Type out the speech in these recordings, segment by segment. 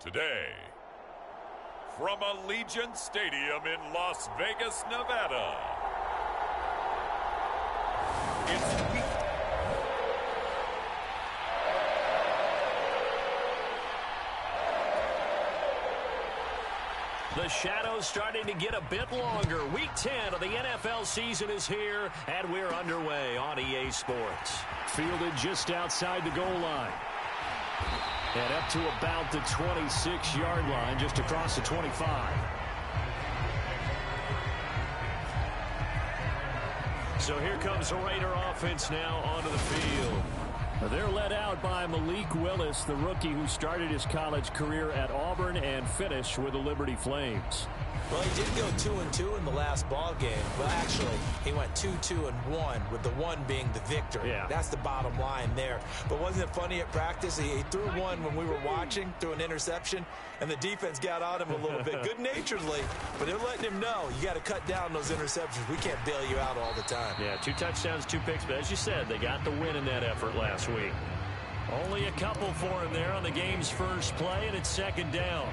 Today, from Allegiant Stadium in Las Vegas, Nevada, it's week. The shadow's starting to get a bit longer. Week 10 of the NFL season is here, and we're underway on EA Sports. Fielded just outside the goal line. And up to about the 26-yard line, just across the 25. So here comes the Raider offense now onto the field. They're led out by Malik Willis, the rookie who started his college career at Auburn and finished with the Liberty Flames. Well, he did go 2-2 in the last ball game. Well, actually, he went 2-2-1, with the one being the victory. Yeah. That's the bottom line there. But wasn't it funny at practice? He threw one when we were watching, threw an interception, and the defense got on him a little bit, good-naturedly. But they're letting him know, you got to cut down those interceptions. We can't bail you out all the time. Yeah, 2 touchdowns, 2 picks. But as you said, they got the win in that effort last week. Only a couple for him there on the game's first play, and it's second down.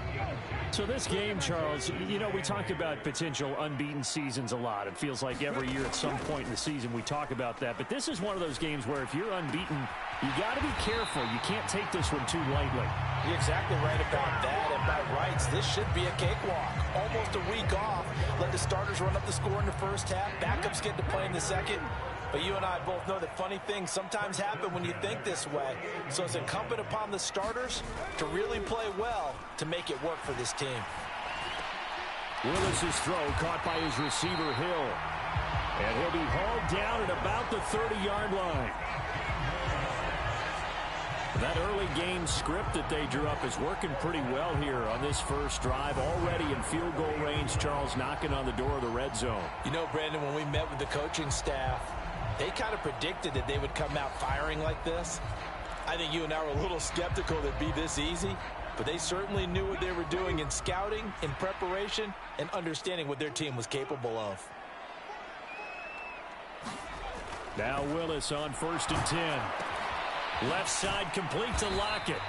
So this game, Charles, you know, we talk about potential unbeaten seasons a lot. It feels like every year at some point in the season we talk about that. But this is one of those games where if you're unbeaten, you got to be careful. You can't take this one too lightly. You're exactly right about that. And by rights, this should be a cakewalk. Almost a week off. Let the starters run up the score in the first half. Backups get to play in the second. But you and I both know that funny things sometimes happen when you think this way. So it's incumbent upon the starters to really play well to make it work for this team. Willis's throw caught by his receiver, Hill. And he'll be hauled down at about the 30-yard line. That early game script that they drew up is working pretty well here on this first drive. Already in field goal range, Charles knocking on the door of the red zone. You know, Brandon, when we met with the coaching staff, they kind of predicted that they would come out firing like this. I think you and I were a little skeptical that it'd be this easy, but they certainly knew what they were doing in scouting, in preparation, and understanding what their team was capable of. Now Willis on 1st and 10. Left side complete to Lockett.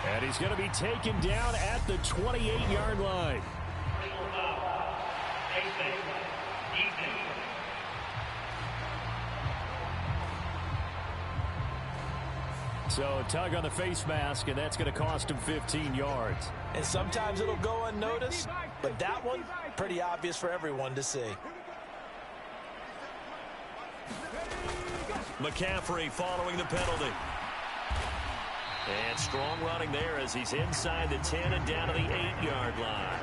And he's going to be taken down at the 28-yard line. So a tug on the face mask, and that's going to cost him 15 yards. And sometimes it'll go unnoticed, but that one, pretty obvious for everyone to see. McCaffrey following the penalty. And strong running there as he's inside the 10 and down to the 8-yard line.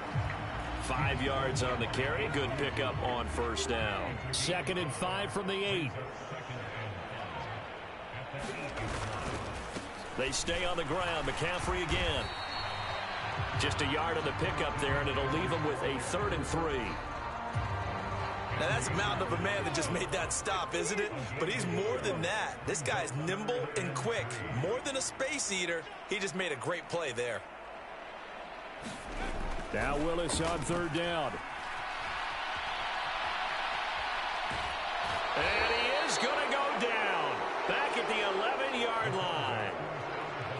5 yards on the carry. Good pickup on first down. 2nd and 5 from the 8. They stay on the ground. McCaffrey again. Just a yard on the pickup there, and it'll leave them with a 3rd and 3. Now, that's a mountain of a man that just made that stop, isn't it? But he's more than that. This guy's nimble and quick. More than a space eater, he just made a great play there. Now Willis on 3rd down. And he is going to go down. Back at the 11-yard line.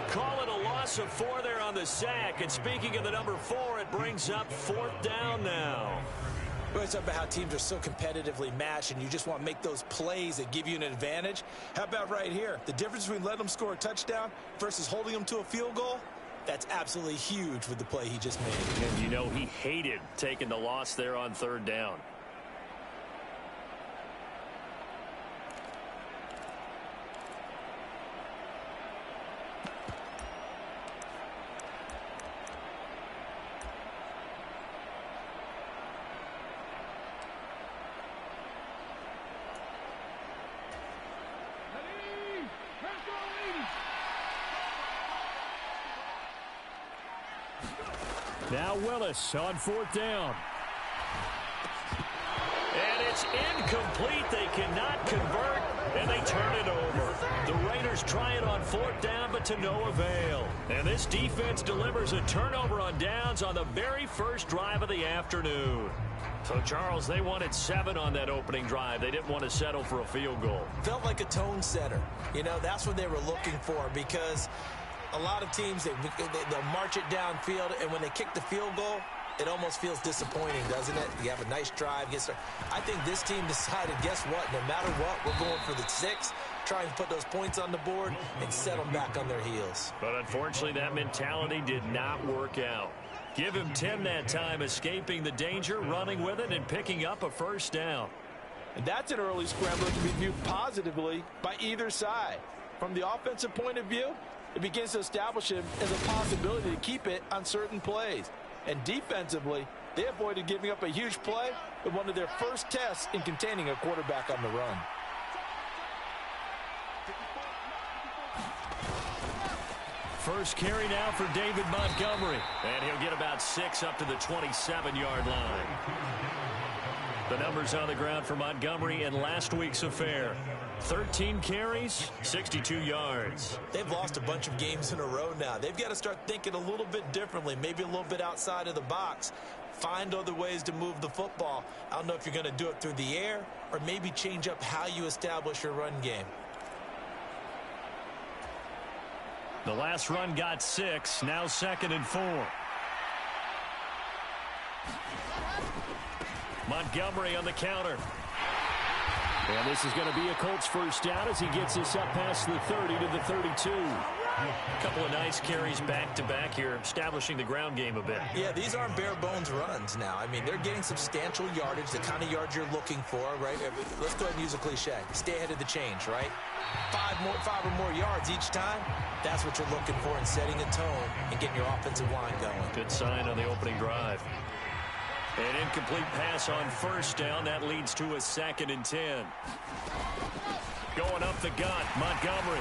Call it a loss of 4 there on the sack. And speaking of the number 4, it brings up 4th down now. We always talk about how teams are so competitively matched and you just want to make those plays that give you an advantage. How about right here? The difference between letting them score a touchdown versus holding them to a field goal, that's absolutely huge with the play he just made. And you know he hated taking the loss there on 3rd down. Now Willis on 4th down. And it's incomplete. They cannot convert, and they turn it over. The Raiders try it on 4th down, but to no avail. And this defense delivers a turnover on downs on the very first drive of the afternoon. So, Charles, they wanted 7 on that opening drive. They didn't want to settle for a field goal. Felt like a tone setter. You know, that's what they were looking for because A lot of teams, they'll march it downfield, and when they kick the field goal, it almost feels disappointing, doesn't it? You have a nice drive. I think this team decided, guess what? No matter what, we're going for the 6, try and put those points on the board and set them back on their heels. But unfortunately, that mentality did not work out. Give him 10 that time, escaping the danger, running with it, and picking up a first down. And that's an early scramble that can be viewed positively by either side. From the offensive point of view, it begins to establish him as a possibility to keep it on certain plays. And defensively, they avoided giving up a huge play in one of their first tests in containing a quarterback on the run. First carry now for David Montgomery. And he'll get about 6 up to the 27-yard line. The numbers on the ground for Montgomery in last week's affair. 13 carries, 62 yards. They've lost a bunch of games in a row now. They've got to start thinking a little bit differently, maybe a little bit outside of the box. Find other ways to move the football. I don't know if you're going to do it through the air or maybe change up how you establish your run game. The last run got 6, now 2nd and 4. Montgomery on the counter. And this is going to be a Colts first down as he gets this up past the 30 to the 32. A couple of nice carries back-to-back here, establishing the ground game a bit. Yeah, these aren't bare-bones runs now. I mean, they're getting substantial yardage, the kind of yards you're looking for, right? Let's go ahead and use a cliche. Stay ahead of the change, right? 5 or more yards each time. That's what you're looking for in setting a tone and getting your offensive line going. Good sign on the opening drive. An incomplete pass on first down. That leads to a 2nd and 10. Going up the gut, Montgomery.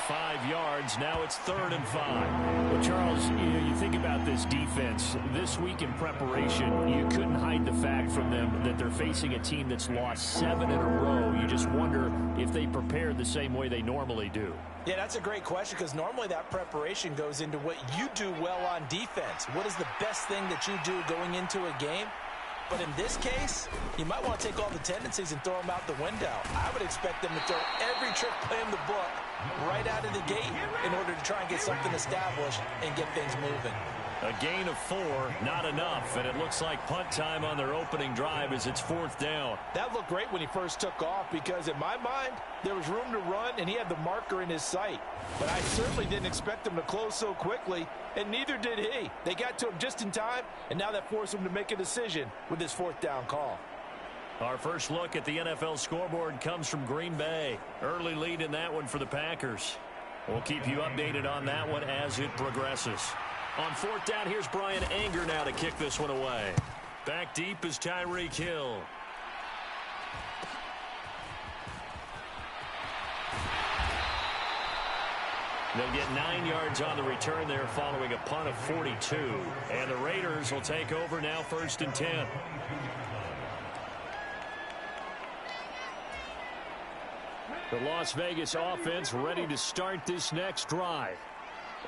5 yards. Now it's 3rd and 5. Well, Charles, you think about this defense. This week in preparation, you couldn't hide the fact from them that they're facing a team that's lost 7 in a row. You just wonder if they prepared the same way they normally do. Yeah, that's a great question because normally that preparation goes into what you do well on defense. What is the best thing that you do going into a game? But in this case, you might want to take all the tendencies and throw them out the window. I would expect them to throw every trick play in the book right out of the gate in order to try and get something established and get things moving. A gain of 4, not enough, and it looks like punt time on their opening drive as it's 4th down. That looked great when he first took off because in my mind, there was room to run and he had the marker in his sight. But I certainly didn't expect him to close so quickly, and neither did he. They got to him just in time, and now that forced him to make a decision with his 4th down call. Our first look at the NFL scoreboard comes from Green Bay. Early lead in that one for the Packers. We'll keep you updated on that one as it progresses. On 4th down, here's Brian Anger now to kick this one away. Back deep is Tyreek Hill. They'll get 9 yards on the return there following a punt of 42. And the Raiders will take over now 1st and 10. The Las Vegas offense ready to start this next drive.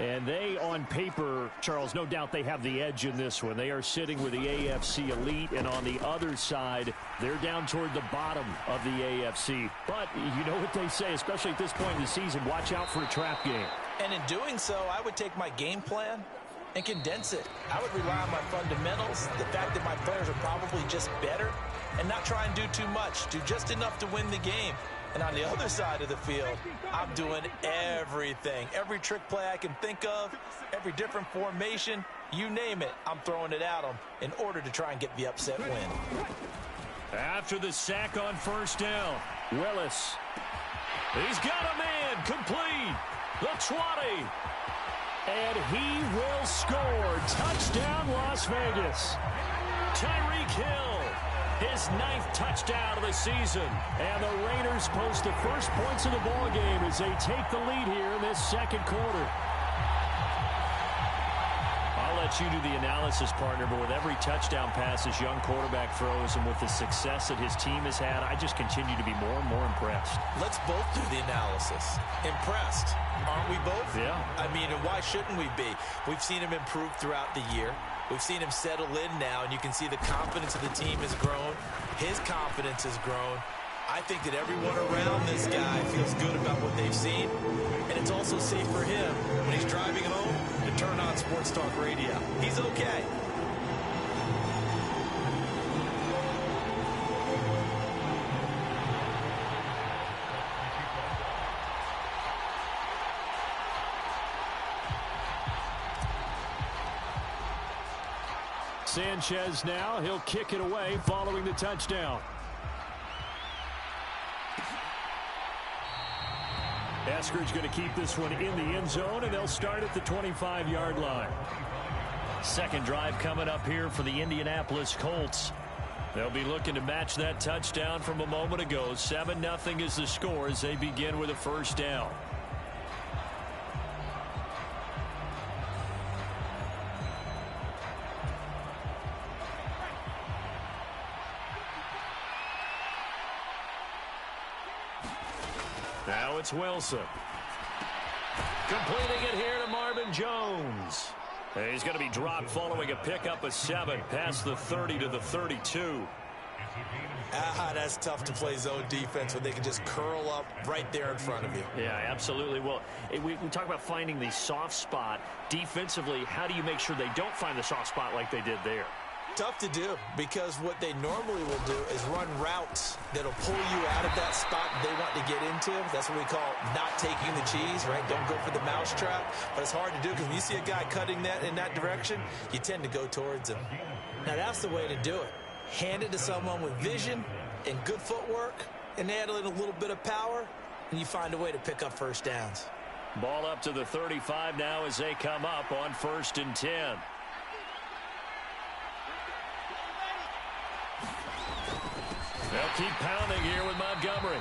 And they, on paper, Charles, no doubt they have the edge in this one. They are sitting with the AFC elite, and on the other side, they're down toward the bottom of the AFC. But you know what they say, especially at this point in the season, watch out for a trap game. And in doing so, I would take my game plan and condense it. I would rely on my fundamentals, the fact that my players are probably just better, and not try and do too much, do just enough to win the game. And on the other side of the field, I'm doing everything. Every trick play I can think of, every different formation, you name it, I'm throwing it at them in order to try and get the upset win. After the sack on 1st down, Willis. he's got a man, complete, the 20. And he will score. Touchdown, Las Vegas. Tyreek Hill. His 9th touchdown of the season. And the Raiders post the first points of the ball game as they take the lead here in this 2nd quarter. I'll let you do the analysis, partner, but with every touchdown pass this young quarterback throws and with the success that his team has had, I just continue to be more and more impressed. Let's both do the analysis. Impressed, aren't we both? Yeah. I mean, and why shouldn't we be? We've seen him improve throughout the year. We've seen him settle in now, and you can see the confidence of the team has grown. His confidence has grown. I think that everyone around this guy feels good about what they've seen, and it's also safe for him when he's driving home to turn on Sports Talk Radio. He's okay. Sanchez now, he'll kick it away following the touchdown. Eskridge going to keep this one in the end zone, and they'll start at the 25-yard line. Second drive coming up here for the Indianapolis Colts. They'll be looking to match that touchdown from a moment ago. 7-0 is the score as they begin with a first down. Now it's Wilson. Completing it here to Marvin Jones. He's going to be dropped following a pickup of 7 past the 30 to the 32. That's tough to play zone defense when they can just curl up right there in front of you. Yeah, absolutely. Well, we talk about finding the soft spot. Defensively, how do you make sure they don't find the soft spot like they did there? Tough to do, because what they normally will do is run routes that'll pull you out of that spot they want to get into. That's what we call not taking the cheese, right? Don't go for the mousetrap. But it's hard to do because when you see a guy cutting that in that direction, you tend to go towards him. Now, that's the way to do it. Hand it to someone with vision and good footwork, and add in a little bit of power, and you find a way to pick up first downs. Ball up to the 35 now as they come up on 1st and 10. They'll keep pounding here with Montgomery.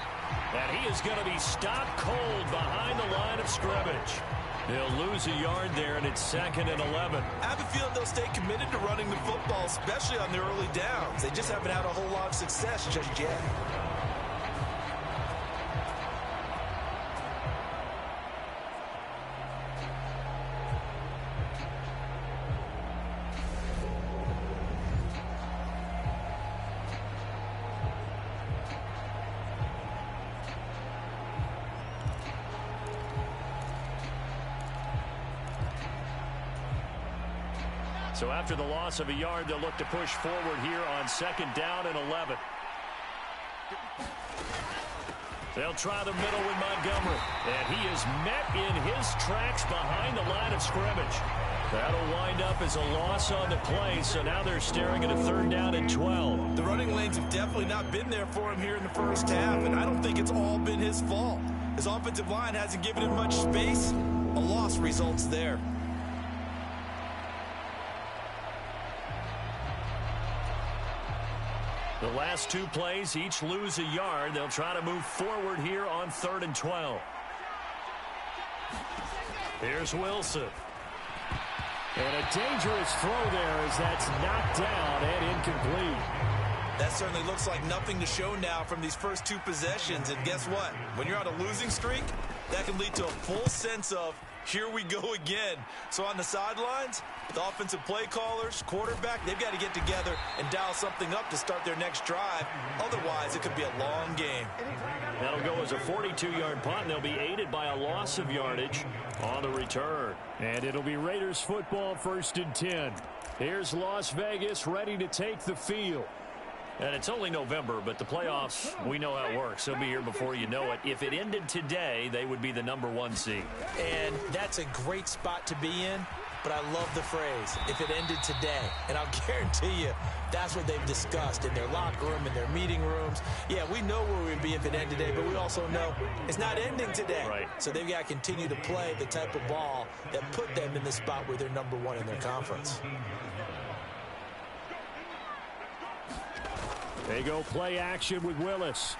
And he is going to be stopped cold behind the line of scrimmage. He'll lose a yard there, and it's 2nd and 11. I have a feeling they'll stay committed to running the football, especially on the early downs. They just haven't had a whole lot of success just yet. So after the loss of a yard, they'll look to push forward here on 2nd down and 11. They'll try the middle with Montgomery. And he is met in his tracks behind the line of scrimmage. That'll wind up as a loss on the play, so now they're staring at a 3rd down and 12. The running lanes have definitely not been there for him here in the first half, and I don't think it's all been his fault. His offensive line hasn't given him much space. A loss results there. The last 2 plays each lose a yard. They'll try to move forward here on 3rd and 12. Here's Wilson. And a dangerous throw there as that's knocked down and incomplete. That certainly looks like nothing to show now from these first 2 possessions. And guess what? When you're on a losing streak, that can lead to a full sense of, here we go again. So on the sidelines, the offensive play callers, quarterback, they've got to get together and dial something up to start their next drive. Otherwise, it could be a long game. That'll go as a 42-yard punt, and they'll be aided by a loss of yardage on the return. And it'll be Raiders football, 1st and 10. Here's Las Vegas ready to take the field. And it's only November, but the playoffs, we know how it works. They'll be here before you know it. If it ended today, they would be the #1 seed. And that's a great spot to be in, but I love the phrase, if it ended today. And I'll guarantee you, that's what they've discussed in their locker room, in their meeting rooms. Yeah, we know where we'd be if it ended today, but we also know it's not ending today. Right. So they've got to continue to play the type of ball that put them in the spot where they're #1 in their conference. They go play action with Willis.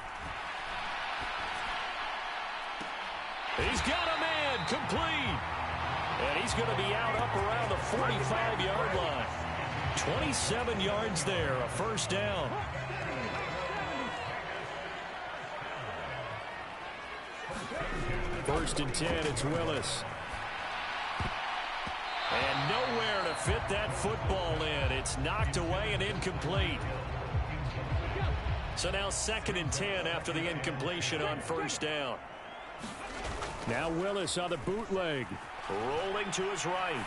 He's got a man complete. And he's going to be out up around the 45-yard line. 27 yards there, a 1st down. First and 10, it's Willis. And nowhere to fit that football in. It's knocked away and incomplete. So now 2nd and 10 after the incompletion on first down. Now Willis on the bootleg. Rolling to his right.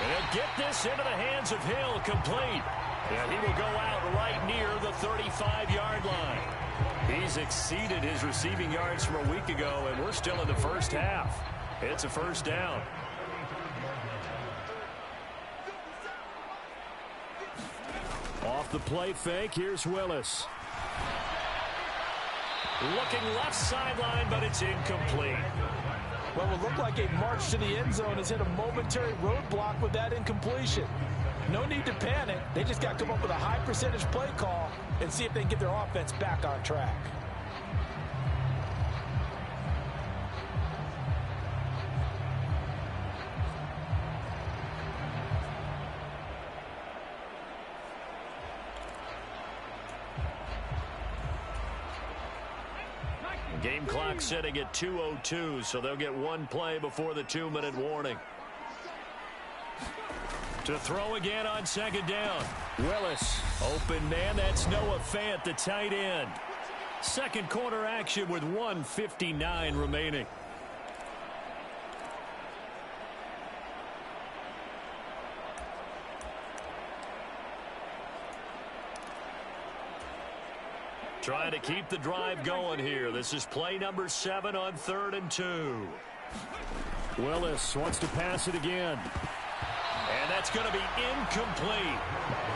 And he'll get this into the hands of Hill, complete. And he will go out right near the 35-yard line. He's exceeded his receiving yards from a week ago, and we're still in the first half. It's a first down. Off the play fake, here's Willis. Looking left sideline, but it's incomplete. Well, it looked like a march to the end zone has hit a momentary roadblock with that incompletion. No need to panic. They just got to come up with a high percentage play call and see if they can get their offense back on track. Game clock setting at 2:02, so they'll get one play before the 2-minute warning. To throw again on 2nd down. Willis. Open man, that's Noah Fant, the tight end. Second quarter action with 1:59 remaining. Trying to keep the drive going here. This is play number 7 on 3rd and 2. Willis wants to pass it again. And that's going to be incomplete.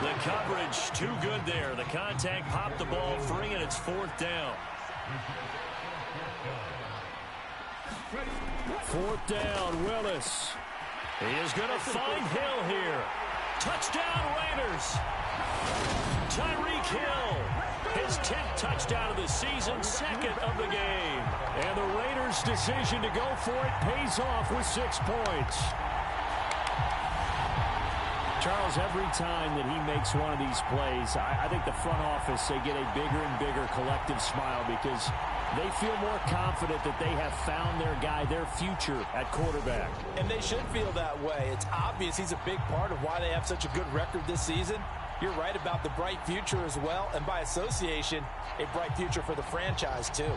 The coverage too good there. The contact popped the ball free, and it's 4th down. 4th down, Willis. He is going to find Hill here. Touchdown, Raiders. Tyreek Hill. His 10th touchdown of the season, 2nd of the game. And the Raiders' decision to go for it pays off with 6 points. Charles, every time that he makes one of these plays, I think the front office, they get a bigger and bigger collective smile because they feel more confident that they have found their guy, their future at quarterback. And they should feel that way. It's obvious he's a big part of why they have such a good record this season. You're right about the bright future as well, and by association, a bright future for the franchise too.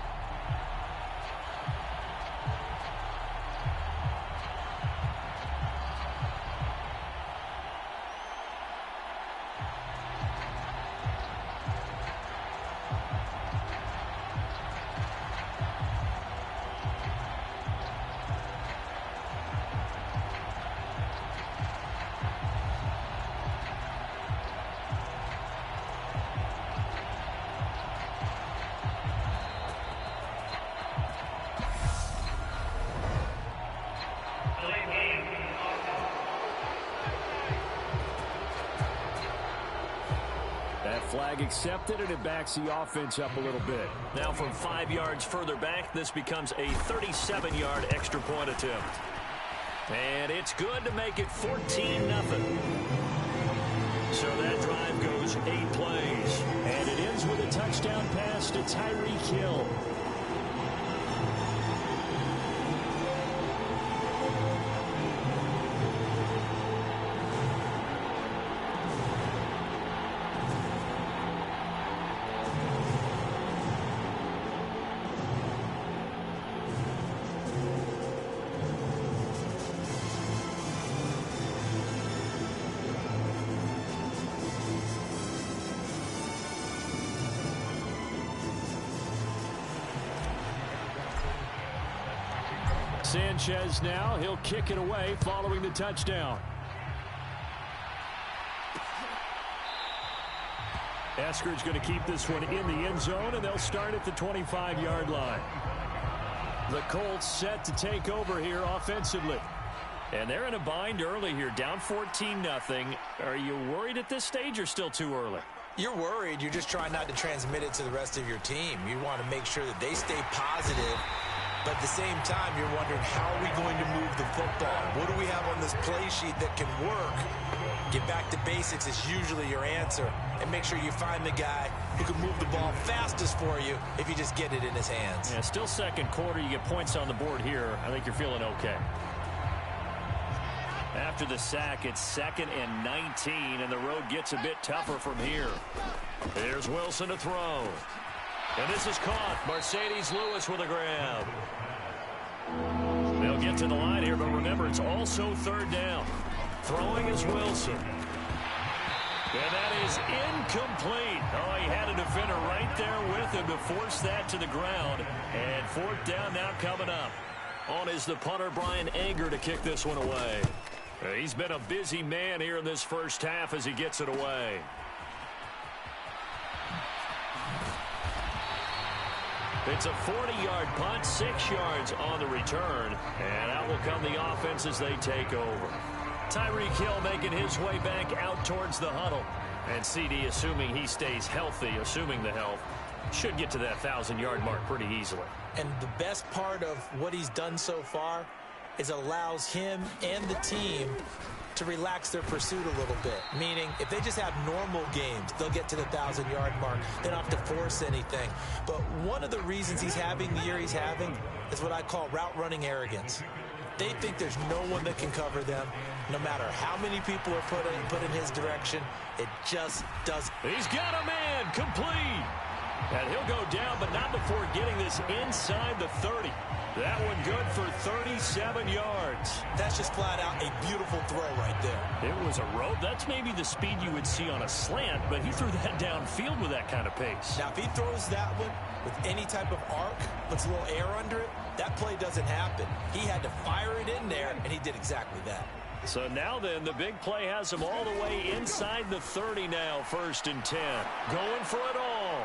Flag accepted, and it backs the offense up a little bit. Now from 5 yards further back, this becomes a 37-yard extra point attempt. And it's good to make it 14-0. So that drive goes 8 plays. And it ends with a touchdown pass to Tyreek Hill. Sanchez now, he'll kick it away following the touchdown. Eskridge's going to keep this one in the end zone, and they'll start at the 25-yard line. The Colts set to take over here offensively. And they're in a bind early here, down 14-0. Are you worried at this stage or still too early? You're worried. You're just trying not to transmit it to the rest of your team. You want to make sure that they stay positive. But at the same time, you're wondering, how are we going to move the football? What do we have on this play sheet that can work? Get back to basics is usually your answer. And make sure you find the guy who can move the ball fastest for you if you just get it in his hands. Yeah, still second quarter. You get points on the board here. I think you're feeling okay. After the sack, it's 2nd and 19, and the road gets a bit tougher from here. Here's Wilson to throw. And this is caught. Mercedes Lewis with a grab. They'll get to the line here, but remember, it's also 3rd down. Throwing is Wilson. And that is incomplete. Oh, he had a defender right there with him to force that to the ground. And 4th down now coming up. On is the punter, Brian Anger, to kick this one away. He's been a busy man here in this first half as he gets it away. It's a 40-yard punt, 6 yards on the return. And out will come the offense as they take over. Tyreek Hill making his way back out towards the huddle. And CD, assuming he stays healthy, assuming the health, should get to that 1,000-yard mark pretty easily. And the best part of what he's done so far is allows him and the team to relax their pursuit a little bit. Meaning, if they just have normal games, they'll get to the 1,000-yard mark. They don't have to force anything. But one of the reasons he's having the year he's having is what I call route running arrogance. They think there's no one that can cover them. No matter how many people are put in his direction, it just doesn't. He's got a man, complete. And he'll go down, but not before getting this inside the 30. That one good for 37 yards. That's just flat out a beautiful throw right there. It was a rope. That's maybe the speed you would see on a slant, but he threw that downfield with that kind of pace. Now, if he throws that one with any type of arc, puts a little air under it, that play doesn't happen. He had to fire it in there, and he did exactly that. So now then, the big play has him all the way inside the 30 now, 1st and 10. Going for it all.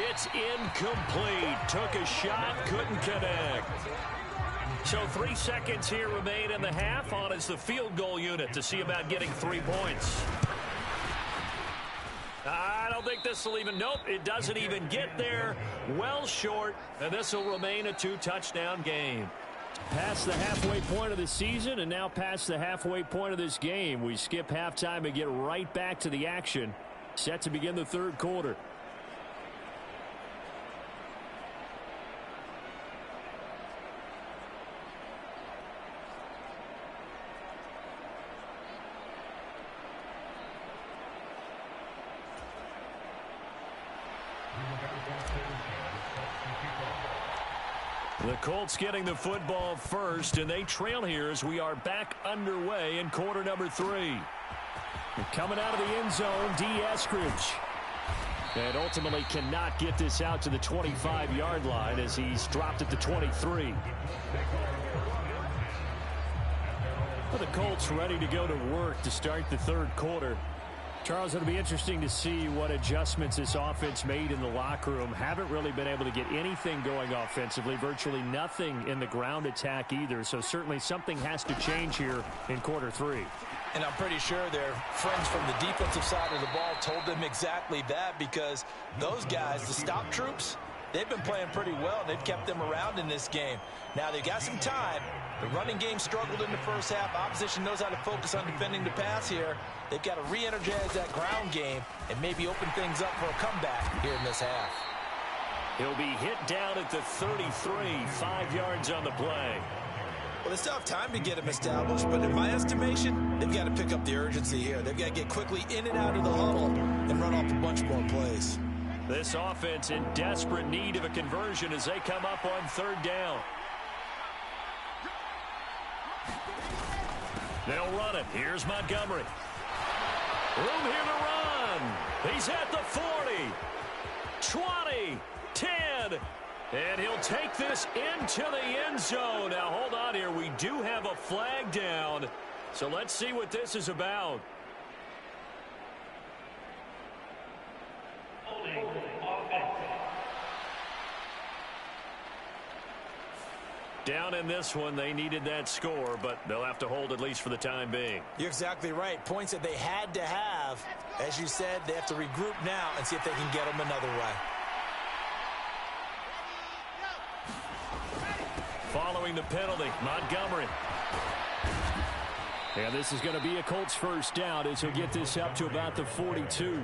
It's incomplete. Took a shot, couldn't connect. So 3 seconds here remain in the half. On is the field goal unit to see about getting 3 points. I don't think this will even, nope, it doesn't even get there. Well short, and this will remain a 2-touchdown game. Past the halfway point of the season and now past the halfway point of this game. We skip halftime and get right back to the action. Set to begin the 3rd quarter. The Colts getting the football first, and they trail here as we are back underway in quarter number 3. Coming out of the end zone, D. Eskridge. And ultimately cannot get this out to the 25-yard line as he's dropped at the 23. Well, the Colts ready to go to work to start the 3rd quarter. Charles, it'll be interesting to see what adjustments this offense made in the locker room. Haven't really been able to get anything going offensively, virtually nothing in the ground attack either. So certainly something has to change here in quarter 3. And I'm pretty sure their friends from the defensive side of the ball told them exactly that, because those guys, the stop troops, they've been playing pretty well. They've kept them around in this game. Now they've got some time. The running game struggled in the first half. Opposition knows how to focus on defending the pass here. They've got to re-energize that ground game and maybe open things up for a comeback here in this half. He'll be hit down at the 33, 5 yards on the play. Well, they still have time to get him established, but in my estimation, they've got to pick up the urgency here. They've got to get quickly in and out of the huddle and run off a bunch more plays. This offense in desperate need of a conversion as they come up on 3rd down. They'll run it. Here's Montgomery. Room here to run. He's at the 40, 20, 10, and he'll take this into the end zone. Now, hold on here. We do have a flag down, so let's see what this is about. Down in this one, they needed that score, but they'll have to hold at least for the time being. You're exactly right. Points that they had to have. As you said, they have to regroup now and see if they can get them another way. Following the penalty, Montgomery. And this is going to be a Colts 1st down as he'll get this up to about the 42.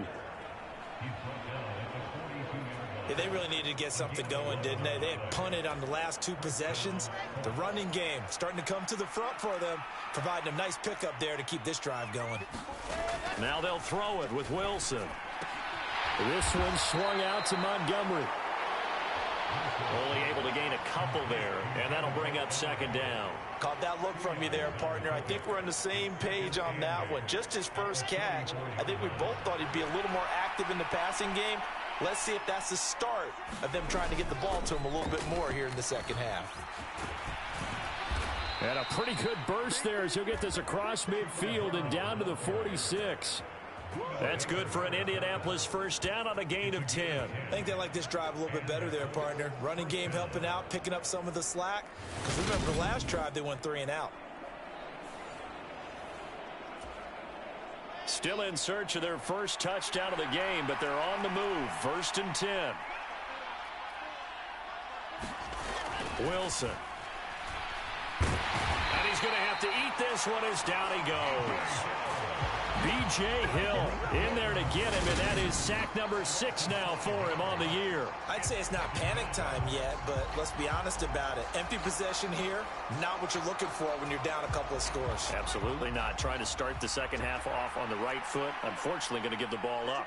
they really needed to get something going, didn't they? They had punted on the last 2 possessions. The running game starting to come to the front for them, providing a nice pickup there to keep this drive going. Now they'll throw it with Wilson. This one swung out to Montgomery. Only able to gain a couple there, and that'll bring up 2nd down. Caught that look from you there, partner. I think we're on the same page on that one. Just his first catch, I think we both thought he'd be a little more active in the passing game. Let's see if that's the start of them trying to get the ball to him a little bit more here in the second half. And a pretty good burst there as he'll get this across midfield and down to the 46. That's good for an Indianapolis first down on a gain of 10. I think they like this drive a little bit better there, partner. Running game helping out, picking up some of the slack. Because remember, the last drive they went 3 and out. Still in search of their first touchdown of the game, but they're on the move. 1st and 10. Wilson. And he's going to have to eat this one as down he goes. B.J. Hill in there to get him, and that is sack number 6 now for him on the year. I'd say it's not panic time yet, but let's be honest about it. Empty possession here, not what you're looking for when you're down a couple of scores. Absolutely not. Trying to start the second half off on the right foot. Unfortunately, going to give the ball up.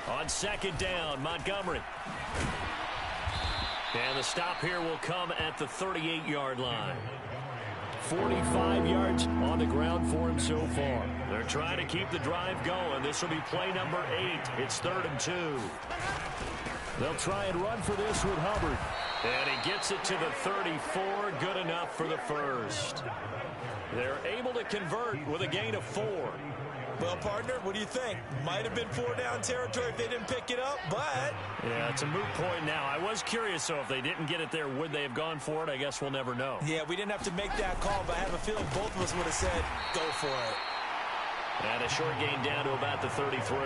On 2nd down, Montgomery. And the stop here will come at the 38-yard line. 45 yards on the ground for him so far. They're trying to keep the drive going. This will be play number 8. It's 3rd and 2. They'll try and run for this with Hubbard. And he gets it to the 34. Good enough for the first. They're able to convert with a gain of 4. Well, partner, what do you think? Might have been 4-down territory if they didn't pick it up, but... Yeah, it's a moot point now. I was curious, so if they didn't get it there, would they have gone for it? I guess we'll never know. Yeah, we didn't have to make that call, but I have a feeling both of us would have said, go for it. And a short gain down to about the 33.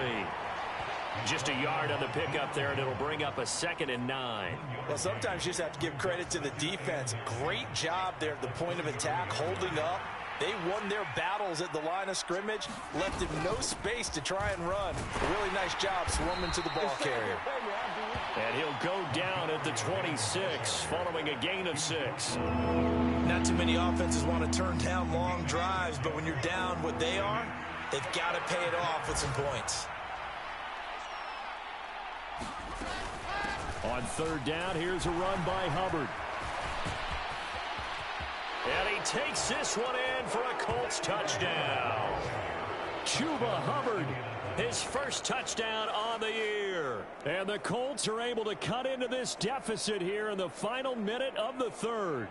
Just a yard on the pickup there, and it'll bring up a 2nd and 9. Well, sometimes you just have to give credit to the defense. Great job there at the point of attack, holding up. They won their battles at the line of scrimmage, left him no space to try and run. A really nice job swarming to the ball carrier. And he'll go down at the 26, following a gain of 6. Not too many offenses want to turn down long drives, but when you're down what they are, they've got to pay it off with some points. On 3rd down, here's a run by Hubbard. And he takes this one in for a Colts touchdown. Chuba Hubbard, his first touchdown on the year. And the Colts are able to cut into this deficit here in the final minute of the 3rd.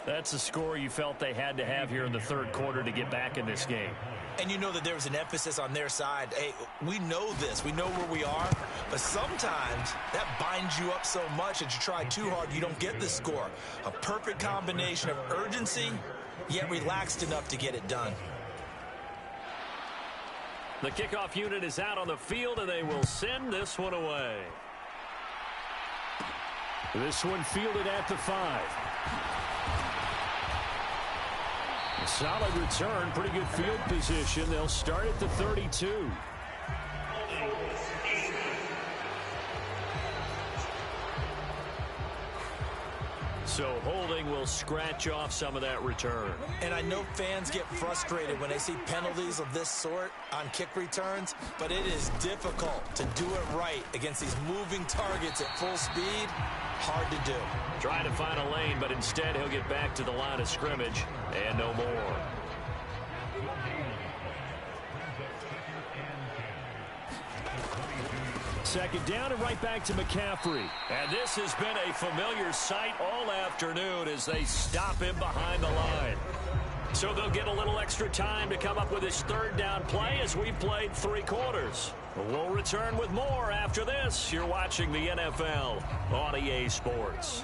That's the score you felt they had to have here in the 3rd quarter to get back in this game. And you know that there was an emphasis on their side. Hey, we know this. We know where we are. But sometimes that binds you up so much that you try too hard, you don't get the score. A perfect combination of urgency, yet relaxed enough to get it done. The kickoff unit is out on the field, and they will send this one away. This one fielded at the 5. Solid return, pretty good field position. They'll start at the 32. So holding will scratch off some of that return. And I know fans get frustrated when they see penalties of this sort on kick returns, but it is difficult to do it right against these moving targets at full speed. Hard to do. Trying to find a lane, but instead he'll get back to the line of scrimmage and no more. Second down and right back to McCaffrey. And this has been a familiar sight all afternoon as they stop him behind the line. So they'll get a little extra time to come up with his 3rd down play as we've played 3 quarters. We'll return with more after this. You're watching the NFL on EA Sports.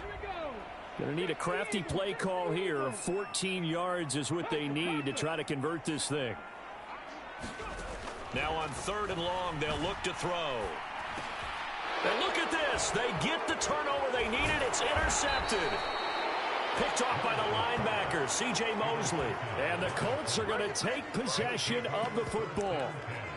Going to need a crafty play call here. 14 yards is what they need to try to convert this thing. Now on 3rd and long, they'll look to throw. And look at this. They get the turnover they needed. It's intercepted. Picked off by the linebacker, C.J. Mosley. And the Colts are going to take possession of the football.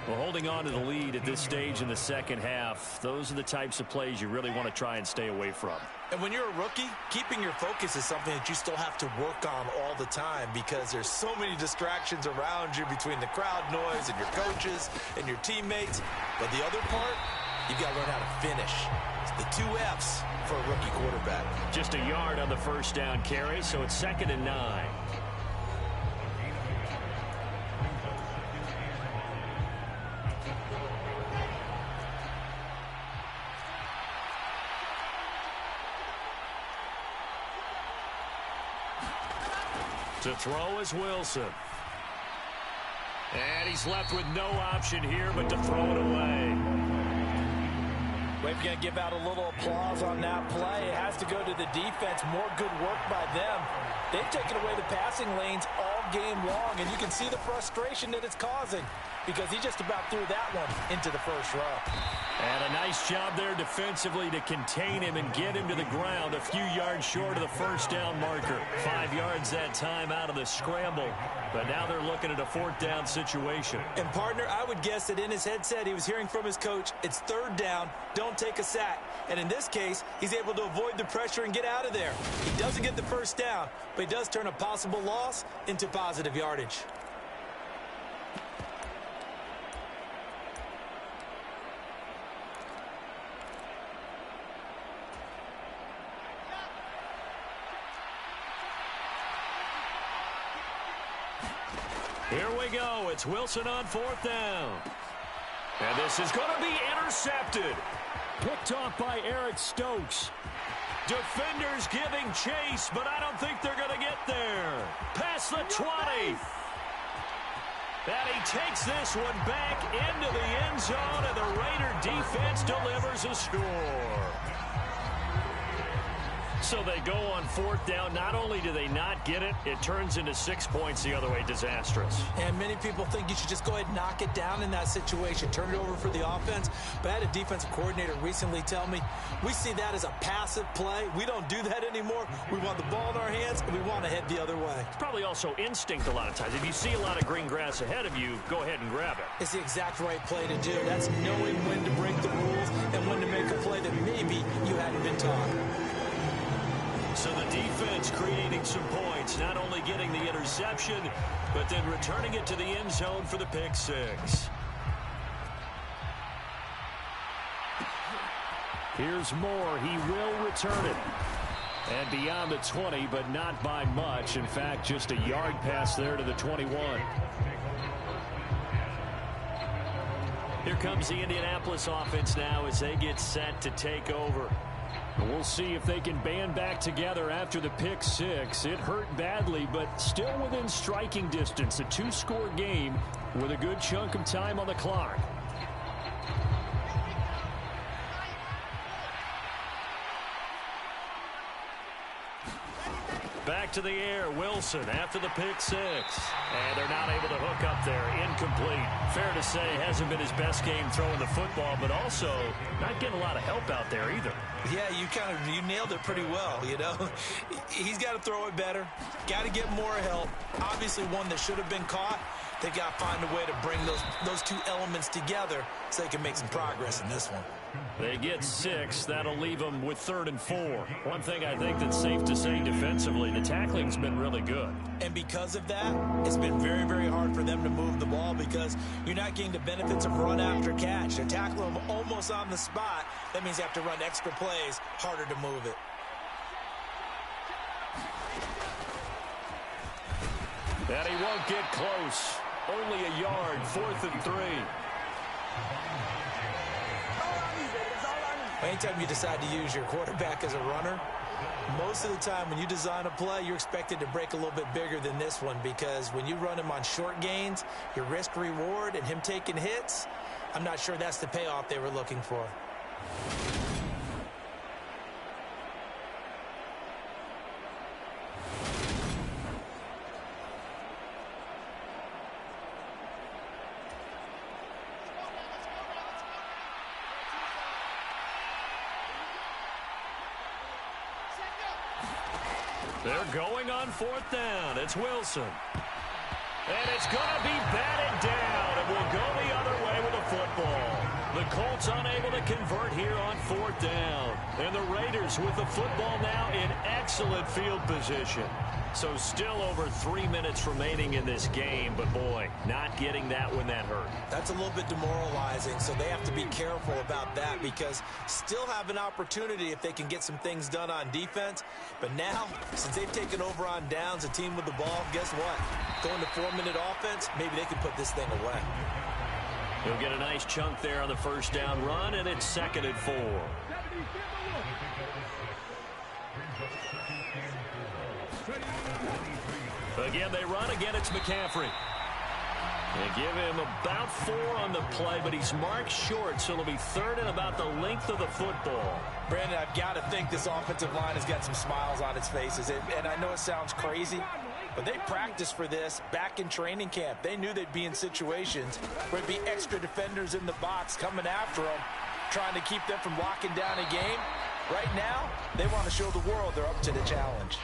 Well, holding on to the lead at this stage in the second half, those are the types of plays you really want to try and stay away from. And when you're a rookie, keeping your focus is something that you still have to work on all the time because there's so many distractions around you between the crowd noise and your coaches and your teammates. But the other part, you've got to learn how to finish. It's the 2 F's for a rookie quarterback. Just a yard on the first down carry, so it's 2nd and 9. To throw is Wilson. And he's left with no option here but to throw it away. We're going to give out a little applause on that play. It has to go to the defense. More good work by them. They've taken away the passing lanes all game long, and you can see the frustration that it's causing because he just about threw that one into the first row. And a nice job there defensively to contain him and get him to the ground a few yards short of the first down marker. 5 yards that time out of the scramble, but now they're looking at a 4th down situation. And partner, I would guess that in his headset he was hearing from his coach, it's 3rd down, don't take a sack. And in this case, he's able to avoid the pressure and get out of there. He doesn't get the first down, but he does turn a possible loss into positive yardage. Here we go. It's Wilson on 4th down. And this is going to be intercepted. Picked off by Eric Stokes. Defenders giving chase, but I don't think they're going to get there. Past the 20. And he takes this one back into the end zone, and the Raider defense delivers a score. So they go on 4th down. Not only do they not get it, it turns into 6 points the other way. Disastrous. And many people think you should just go ahead and knock it down in that situation. Turn it over for the offense. But I had a defensive coordinator recently tell me, we see that as a passive play. We don't do that anymore. We want the ball in our hands, and we want to head the other way. It's probably also instinct a lot of times. If you see a lot of green grass ahead of you, go ahead and grab it. It's the exact right play to do. That's knowing when to break the rules and when to make a play that maybe you hadn't been taught. So the defense creating some points, not only getting the interception, but then returning it to the end zone for the pick 6. Here's Moore. He will return it. And beyond the 20, but not by much. In fact, just a yard pass there to the 21. Here comes the Indianapolis offense now as they get set to take over. We'll see if they can band back together after the pick 6. It hurt badly, but still within striking distance. A 2-score game with a good chunk of time on the clock. Back to the air, Wilson after the pick 6. And they're not able to hook up there. Incomplete. Fair to say, hasn't been his best game throwing the football, but also not getting a lot of help out there either. Yeah, you nailed it pretty well, you know. He's got to throw it better. Got to get more help. Obviously one that should have been caught. They've got to find a way to bring those two elements together so they can make some progress in this one. They get 6. That'll leave them with 3rd and 4. One thing I think that's safe to say defensively, the tackling's been really good. And because of that, it's been very, very hard for them to move the ball because you're not getting the benefits of run after catch. They tackle them almost on the spot. That means you have to run extra plays, harder to move it. And he won't get close. Only a yard, 4th and 3. Anytime you decide to use your quarterback as a runner, most of the time when you design a play, you're expected to break a little bit bigger than this one because when you run him on short gains, your risk-reward and him taking hits, I'm not sure that's the payoff they were looking for. They're going on 4th down. It's Wilson. And it's going to be batted down. It will go the other way with the football. The Colts unable to convert here on 4th down. And the Raiders with the football now in excellent field position. So still over 3 minutes remaining in this game. But, boy, not getting that when that hurt. That's a little bit demoralizing, so they have to be careful about that because still have an opportunity if they can get some things done on defense. But now, since they've taken over on downs, a team with the ball, guess what? Going to 4-minute offense, maybe they can put this thing away. He'll get a nice chunk there on the 1st down run, and it's 2nd and 4. Again, they run. Again, it's McCaffrey. They give him about 4 on the play, but he's marked short, so it'll be 3rd and about the length of the football. Brandon, I've got to think this offensive line has got some smiles on its faces. And I know it sounds crazy, but they practiced for this back in training camp. They knew they'd be in situations where there'd be extra defenders in the box coming after them, trying to keep them from locking down a game. Right now, they want to show the world they're up to the challenge.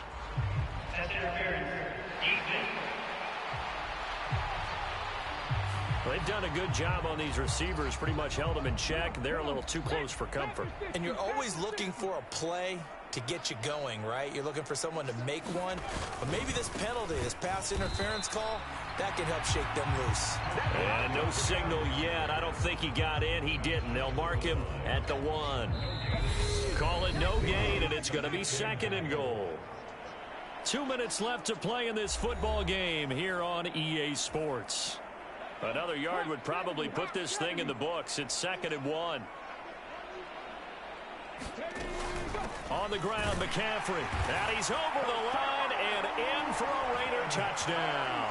They've done a good job on these receivers, pretty much held them in check. They're a little too close for comfort. And you're always looking for a play to get you going, right? You're looking for someone to make one. But maybe this penalty, this pass interference call, that can help shake them loose. And no signal yet. I don't think he got in. He didn't. They'll mark him at the 1. Call it no gain, and it's going to be 2nd and goal. 2 minutes left to play in this football game here on EA Sports. Another yard would probably put this thing in the books. It's 2nd and 1. On the ground, McCaffrey. And he's over the line and in for a Raider touchdown.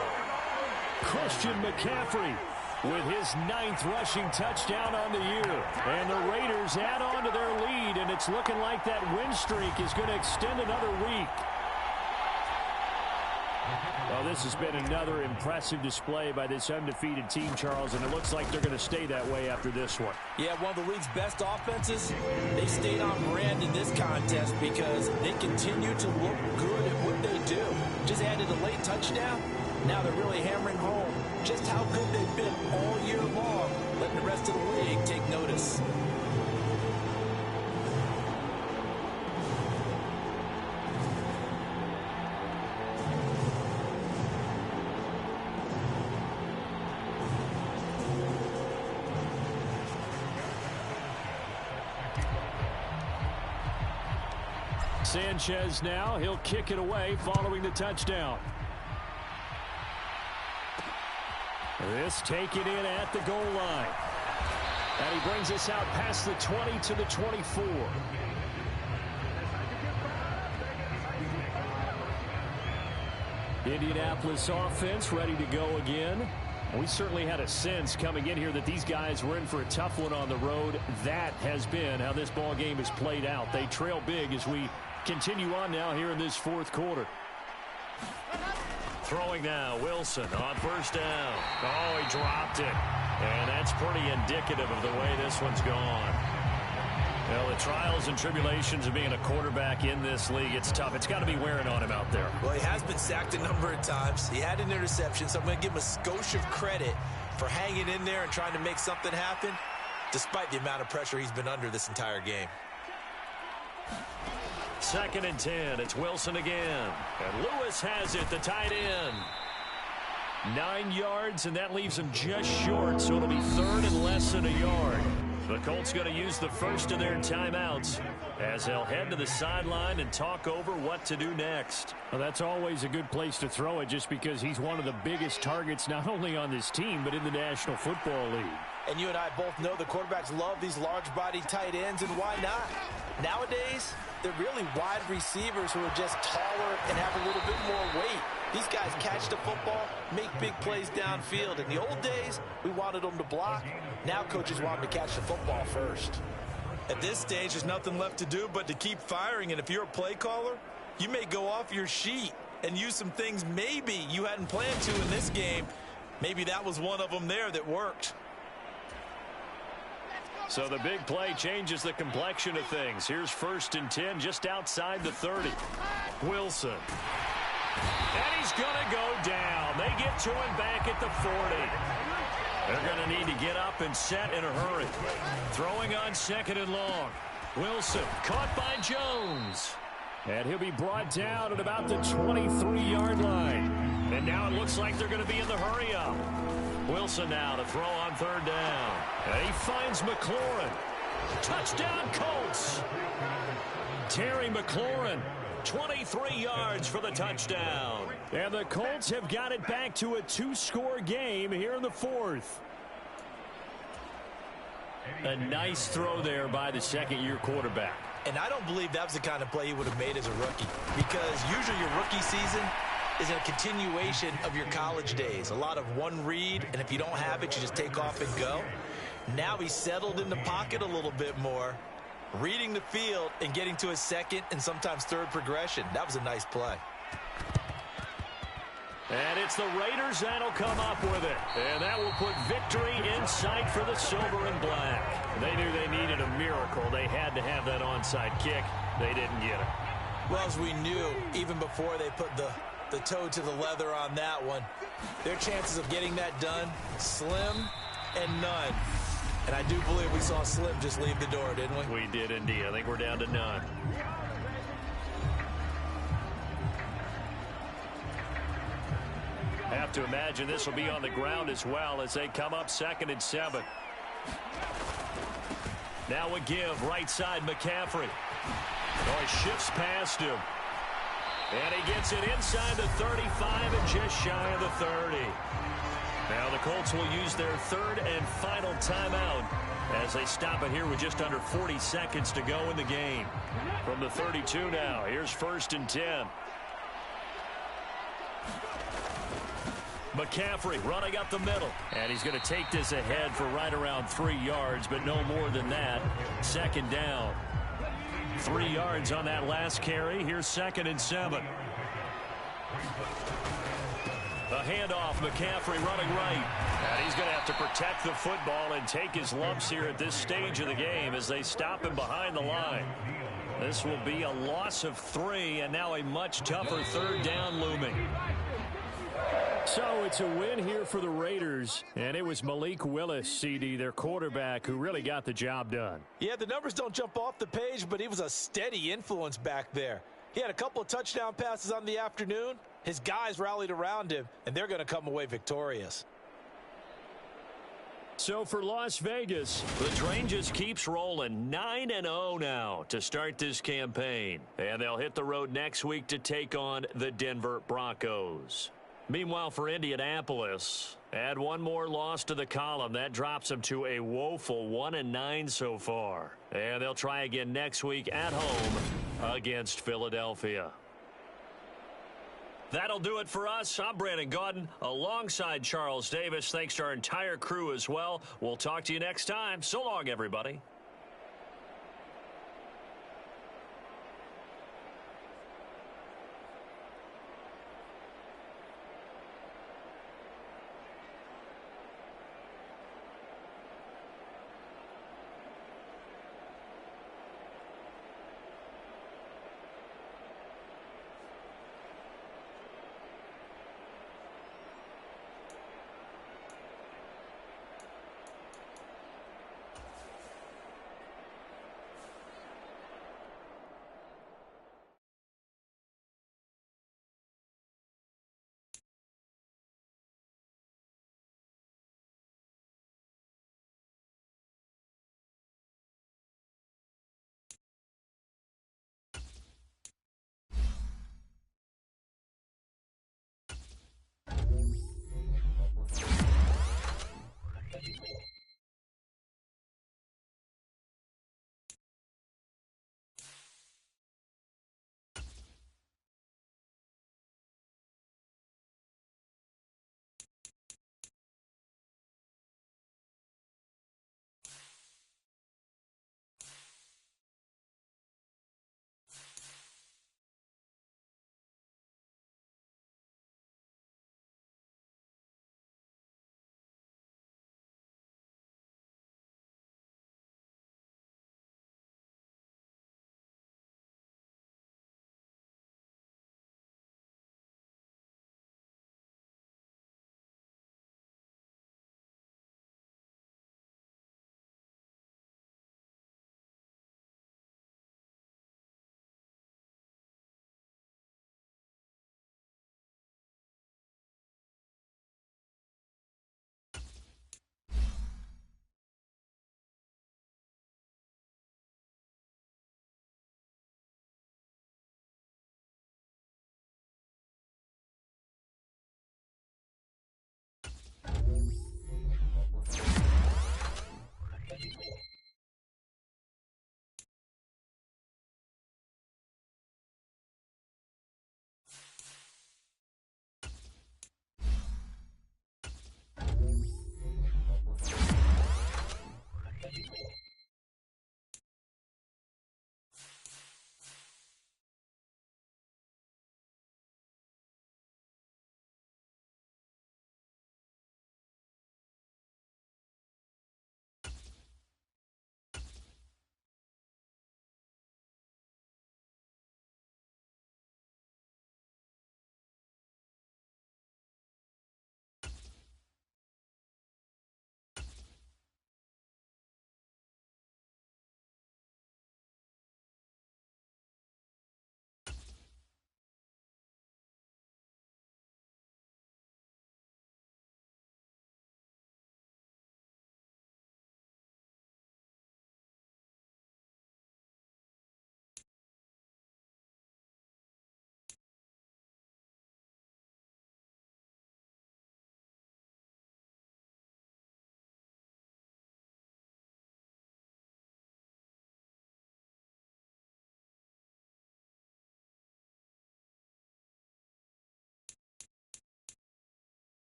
Christian McCaffrey with his 9th rushing touchdown on the year. And the Raiders add on to their lead, and it's looking like that win streak is going to extend another week. Well, this has been another impressive display by this undefeated team, Charles, and it looks like they're going to stay that way after this one. Yeah, one of the league's best offenses. They stayed on brand in this contest because they continue to look good at what they do. Just added a late touchdown. Now they're really hammering home just how good they've been all year long, letting the rest of the league take notice. Sanchez now, he'll kick it away following the touchdown. This taken in at the goal line. And he brings us out past the 20 to the 24. Indianapolis offense ready to go again. We certainly had a sense coming in here that these guys were in for a tough one on the road. That has been how this ball game has played out. They trail big as we continue on now here in this 4th quarter. Throwing now, Wilson on 1st down. Oh, he dropped it. And that's pretty indicative of the way this one's gone. Well, the trials and tribulations of being a quarterback in this league, it's tough. It's got to be wearing on him out there. Well, he has been sacked a number of times. He had an interception, so I'm going to give him a skosh of credit for hanging in there and trying to make something happen, despite the amount of pressure he's been under this entire game. 2nd and 10. It's Wilson again. And Lewis has it, the tight end. 9 yards, and that leaves him just short, so it'll be 3rd and less than a yard. The Colts going to use the first of their timeouts as they'll head to the sideline and talk over what to do next. Well, that's always a good place to throw it just because he's one of the biggest targets not only on this team but in the National Football League. And you and I both know the quarterbacks love these large-body tight ends, and why not? Nowadays, they're really wide receivers who are just taller and have a little bit more weight. These guys catch the football, make big plays downfield. In the old days, we wanted them to block. Now coaches want them to catch the football first. At this stage, there's nothing left to do but to keep firing. And if you're a play caller, you may go off your sheet and use some things maybe you hadn't planned to in this game. Maybe that was one of them there that worked. So the big play changes the complexion of things. Here's 1st and 10 just outside the 30. Wilson. And he's going to go down. They get to him back at the 40. They're going to need to get up and set in a hurry. Throwing on 2nd and long. Wilson caught by Jones. And he'll be brought down at about the 23-yard line. And now it looks like they're going to be in the hurry-up. Wilson now to throw on 3rd down. And he finds McLaurin. Touchdown, Colts. Terry McLaurin, 23 yards for the touchdown. And the Colts have got it back to a 2-score game here in the 4th. A nice throw there by the second-year quarterback. And I don't believe that was the kind of play he would have made as a rookie, because usually your rookie season is a continuation of your college days. A lot of one read, and if you don't have it, you just take off and go. Now he's settled in the pocket a little bit more, reading the field and getting to his 2nd and sometimes 3rd progression. That was a nice play. And it's the Raiders that'll come up with it. And that will put victory in sight for the silver and black. They knew they needed a miracle. They had to have that onside kick. They didn't get it. Well, as we knew, even before they put the toe to the leather on that one, their chances of getting that done, slim and none. And I do believe we saw Slim just leave the door, didn't we? We did indeed. I think we're down to none. Have to imagine this will be on the ground as well as they come up 2nd and 7. Now a give right side McCaffrey. Oh, he shifts past him. And he gets it inside the 35 and just shy of the 30. Now the Colts will use their 3rd and final timeout as they stop it here with just under 40 seconds to go in the game. From the 32 now, here's 1st and 10. McCaffrey running up the middle. And he's going to take this ahead for right around 3 yards, but no more than that. 2nd down. 3 yards on that last carry. Here's 2nd and 7. A handoff, McCaffrey running right. And he's going to have to protect the football and take his lumps here at this stage of the game as they stop him behind the line. This will be a loss of 3, and now a much tougher 3rd down looming. So it's a win here for the Raiders, and it was Malik Willis, CD, their quarterback, who really got the job done. Yeah, the numbers don't jump off the page, but he was a steady influence back there. He had a couple of touchdown passes on the afternoon. His guys rallied around him, and they're going to come away victorious. So for Las Vegas, the train just keeps rolling. 9-0 now to start this campaign. And they'll hit the road next week to take on the Denver Broncos. Meanwhile, for Indianapolis, add one more loss to the column. That drops them to a woeful 1-9 so far. And they'll try again next week at home against Philadelphia. That'll do it for us. I'm Brandon Gaudin alongside Charles Davis. Thanks to our entire crew as well. We'll talk to you next time. So long, everybody.